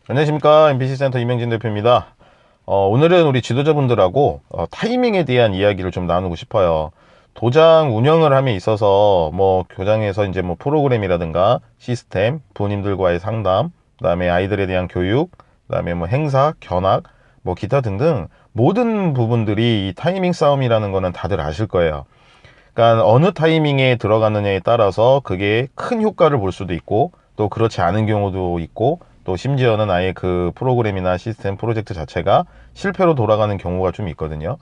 안녕하십니까. MBC센터 이명진 대표입니다. 오늘은 우리 지도자분들하고 타이밍에 대한 이야기를 좀 나누고 싶어요. 도장 운영을 함에 있어서 뭐 교장에서 이제 뭐 프로그램이라든가 시스템, 부모님들과의 상담, 그다음에 아이들에 대한 교육, 그다음에 뭐 행사, 견학, 뭐 기타 등등 모든 부분들이 이 타이밍 싸움이라는 거는 다들 아실 거예요. 그러니까 어느 타이밍에 들어가느냐에 따라서 그게 큰 효과를 볼 수도 있고 또 그렇지 않은 경우도 있고 또 심지어는 아예 그 프로그램이나 시스템 프로젝트 자체가 실패로 돌아가는 경우가 좀 있거든요.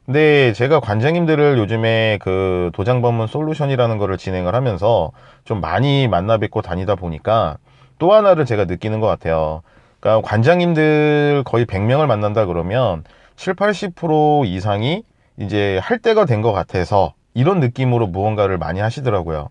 근데 제가 관장님들을 요즘에 그 도장 방문 솔루션이라는 거를 진행을 하면서 좀 많이 만나 뵙고 다니다 보니까 또 하나를 제가 느끼는 것 같아요. 그러니까 관장님들 거의 100명을 만난다 그러면 7, 80% 이상이 이제 할 때가 된 것 같아서 이런 느낌으로 무언가를 많이 하시더라고요.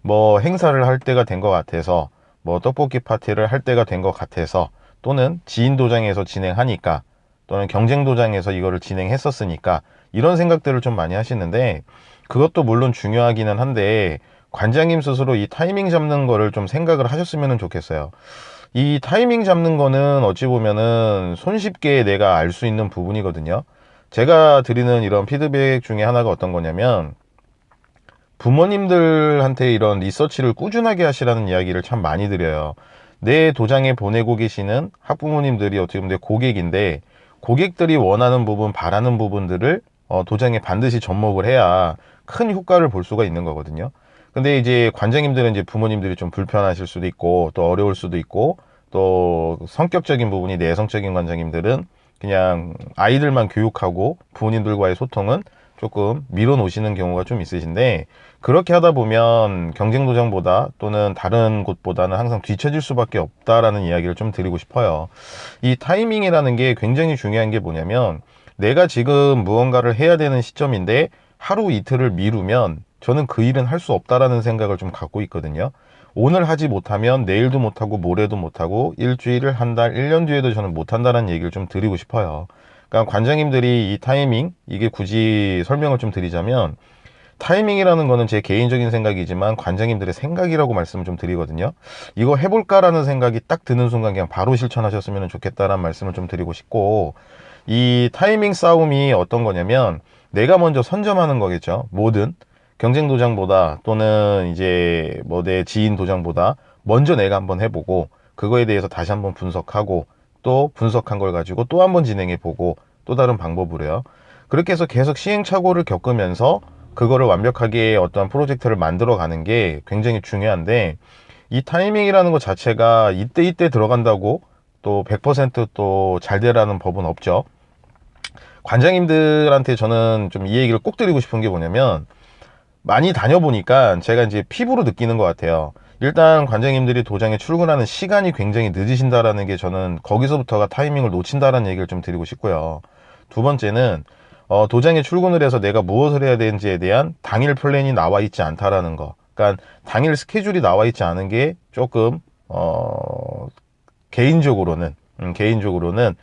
뭐 행사를 할 때가 된 것 같아서, 뭐 떡볶이 파티를 할 때가 된 것 같아서, 또는 지인 도장에서 진행하니까, 또는 경쟁 도장에서 이거를 진행했었으니까 이런 생각들을 좀 많이 하시는데, 그것도 물론 중요하기는 한데 관장님 스스로 이 타이밍 잡는 거를 좀 생각을 하셨으면 좋겠어요. 이 타이밍 잡는 거는 어찌 보면은 손쉽게 내가 알 수 있는 부분이거든요. 제가 드리는 이런 피드백 중에 하나가 어떤 거냐면, 부모님들한테 이런 리서치를 꾸준하게 하시라는 이야기를 참 많이 드려요. 내 도장에 보내고 계시는 학부모님들이 어떻게 보면 내 고객인데, 고객들이 원하는 부분, 바라는 부분들을 도장에 반드시 접목을 해야 큰 효과를 볼 수가 있는 거거든요. 근데 이제 관장님들은 이제 부모님들이 좀 불편하실 수도 있고 또 어려울 수도 있고, 또 성격적인 부분이 내성적인 관장님들은 그냥 아이들만 교육하고 부모님들과의 소통은 조금 밀어놓으시는 경우가 좀 있으신데, 그렇게 하다 보면 경쟁 도장보다 또는 다른 곳보다는 항상 뒤처질 수밖에 없다라는 이야기를 좀 드리고 싶어요. 이 타이밍이라는 게 굉장히 중요한 게 뭐냐면, 내가 지금 무언가를 해야 되는 시점인데 하루 이틀을 미루면 저는 그 일은 할 수 없다라는 생각을 좀 갖고 있거든요. 오늘 하지 못하면 내일도 못하고 모레도 못하고 일주일을 한 달, 1년 뒤에도 저는 못한다는 얘기를 좀 드리고 싶어요. 그러니까 관장님들이 이 타이밍, 이게 굳이 설명을 좀 드리자면, 타이밍이라는 거는 제 개인적인 생각이지만 관장님들의 생각이라고 말씀을 좀 드리거든요. 이거 해볼까라는 생각이 딱 드는 순간 그냥 바로 실천하셨으면 좋겠다라는 말씀을 좀 드리고 싶고, 이 타이밍 싸움이 어떤 거냐면 내가 먼저 선점하는 거겠죠. 뭐든 경쟁 도장보다 또는 이제 뭐 내 지인 도장보다 먼저 내가 한번 해보고 그거에 대해서 다시 한번 분석하고, 또 분석한 걸 가지고 또 한번 진행해 보고 또 다른 방법으로요. 그렇게 해서 계속 시행착오를 겪으면서 그거를 완벽하게 어떠한 프로젝트를 만들어 가는 게 굉장히 중요한데, 이 타이밍이라는 것 자체가 이때 들어간다고 또 100%또 잘 되라는 법은 없죠. 관장님들한테 저는 좀 이 얘기를 꼭 드리고 싶은 게 뭐냐면, 많이 다녀보니까 제가 이제 피부로 느끼는 것 같아요. 일단 관장님들이 도장에 출근하는 시간이 굉장히 늦으신다라는 게, 저는 거기서부터가 타이밍을 놓친다라는 얘기를 좀 드리고 싶고요. 두 번째는 도장에 출근을 해서 내가 무엇을 해야 되는지에 대한 당일 플랜이 나와 있지 않다라는 거. 그러니까 당일 스케줄이 나와 있지 않은 게 조금 개인적으로는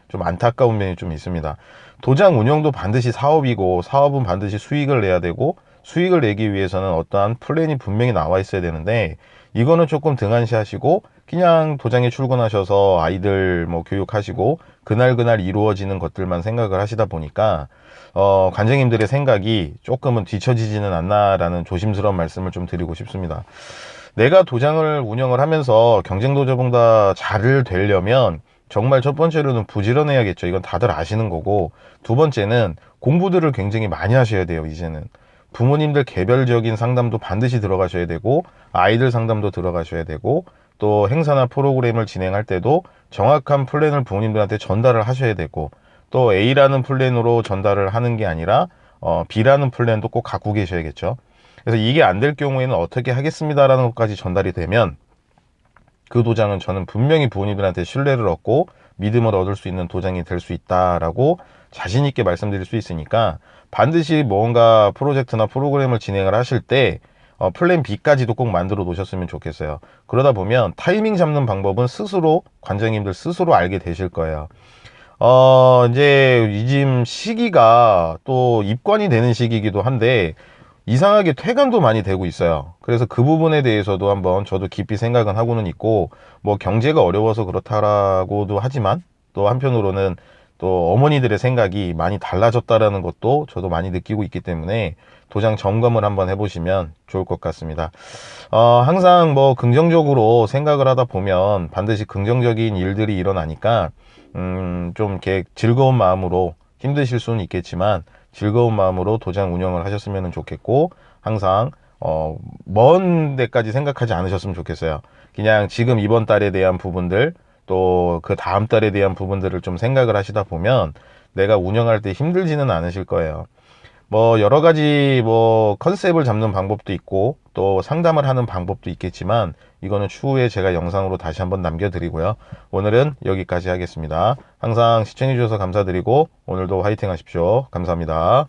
좀 안타까운 면이 좀 있습니다. 도장 운영도 반드시 사업이고 사업은 반드시 수익을 내야 되고, 수익을 내기 위해서는 어떠한 플랜이 분명히 나와 있어야 되는데, 이거는 조금 등한시하시고 그냥 도장에 출근하셔서 아이들 뭐 교육하시고 그날 이루어지는 것들만 생각을 하시다 보니까 관장님들의 생각이 조금은 뒤처지지는 않나라는 조심스러운 말씀을 좀 드리고 싶습니다. 내가 도장을 운영을 하면서 경쟁 도저보다 잘 되려면 정말 첫 번째로는 부지런해야겠죠. 이건 다들 아시는 거고, 두 번째는 공부들을 굉장히 많이 하셔야 돼요. 이제는 부모님들 개별적인 상담도 반드시 들어가셔야 되고, 아이들 상담도 들어가셔야 되고, 또 행사나 프로그램을 진행할 때도 정확한 플랜을 부모님들한테 전달을 하셔야 되고, 또 A라는 플랜으로 전달을 하는 게 아니라 B라는 플랜도 꼭 갖고 계셔야겠죠. 그래서 이게 안 될 경우에는 어떻게 하겠습니다라는 것까지 전달이 되면 그 도장은 저는 분명히 부모님들한테 신뢰를 얻고 믿음을 얻을 수 있는 도장이 될 수 있다라고 자신 있게 말씀드릴 수 있으니까, 반드시 뭔가 프로젝트나 프로그램을 진행을 하실 때 플랜 B까지도 꼭 만들어 놓으셨으면 좋겠어요. 그러다 보면 타이밍 잡는 방법은 스스로 관장님들 스스로 알게 되실 거예요. 이제 이즘 시기가 또 입관이 되는 시기이기도 한데, 이상하게 퇴근도 많이 되고 있어요. 그래서 그 부분에 대해서도 한번 저도 깊이 생각은 하고는 있고, 뭐 경제가 어려워서 그렇다라고도 하지만 또 한편으로는 또 어머니들의 생각이 많이 달라졌다라는 것도 저도 많이 느끼고 있기 때문에 도장 점검을 한번 해보시면 좋을 것 같습니다. 항상 뭐 긍정적으로 생각을 하다 보면 반드시 긍정적인 일들이 일어나니까 좀 이렇게 즐거운 마음으로, 힘드실 수는 있겠지만 즐거운 마음으로 도장 운영을 하셨으면 좋겠고, 항상 먼 데까지 생각하지 않으셨으면 좋겠어요. 그냥 지금 이번 달에 대한 부분들, 또 그 다음 달에 대한 부분들을 좀 생각을 하시다 보면 내가 운영할 때 힘들지는 않으실 거예요. 뭐 여러 가지 뭐 컨셉을 잡는 방법도 있고 또 상담을 하는 방법도 있겠지만, 이거는 추후에 제가 영상으로 다시 한번 남겨드리고요. 오늘은 여기까지 하겠습니다. 항상 시청해 주셔서 감사드리고 오늘도 화이팅 하십시오. 감사합니다.